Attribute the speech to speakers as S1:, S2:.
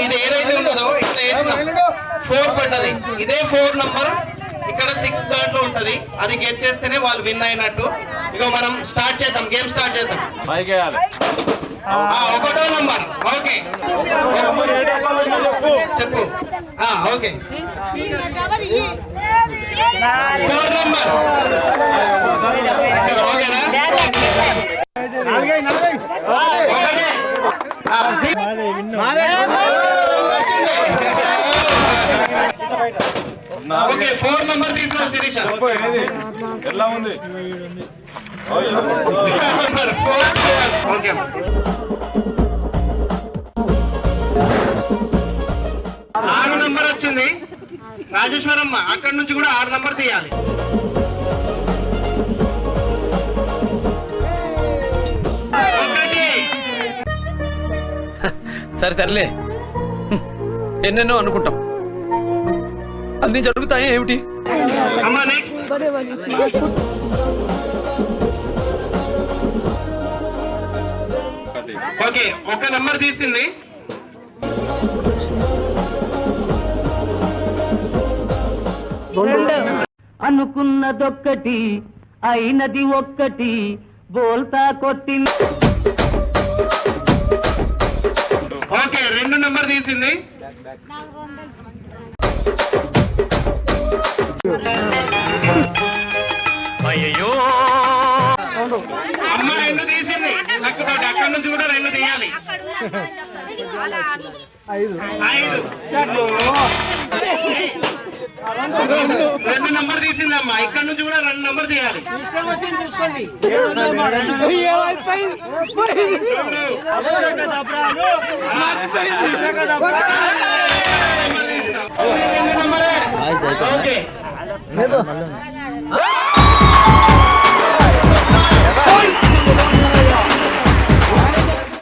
S1: ఇది ఏదైతే ఉన్నదో ఇట్లా వేసినాం 4 పడ్డది. ఇదే 4 నంబర్ ఇక్కడ 6 దాంట్లో ఉంటది. అది గెట్ చేస్తేనే వాళ్ళు విన్ అయినట్టు. ఇక మనం స్టార్ట్ చేద్దాం, గేమ్ స్టార్ట్ చేద్దాం. 1వ నంబర్. ఓకే చెప్పు. Okay 4 number. ఓకేనా? ఓకే 4 నంబర్ తీసినాం శిరీష.
S2: ఎలా ఉంది?
S1: ఓకే 6 నంబర్ వచ్చింది రాజేశ్వరమ్మ. అక్కడి నుంచి కూడా 6 నంబర్ తీయాలి.
S3: సరే సర్లే, ఎన్నెన్నో అనుకుంటాం, అన్ని జరుగుతాయి ఏమిటి?
S1: అమ్మా నెక్స్ట్. ఓకే 1 నంబర్ తీసింది.
S4: అనుకున్నదొక్కటి అయినది ఒక్కటి బోల్తా కొట్టి.
S1: ఓకే 2 నంబర్ తీసింది.
S4: అయ్యో
S1: అమ్మ 2 తీసింది. లెక్కతోటి అక్కడి నుంచి కూడా 2 తీయాలి. 5 2 నంబర్ తీసింది అమ్మ. ఇక్కడ నుంచి కూడా 2 నంబర్ తీయాలి. ఓకే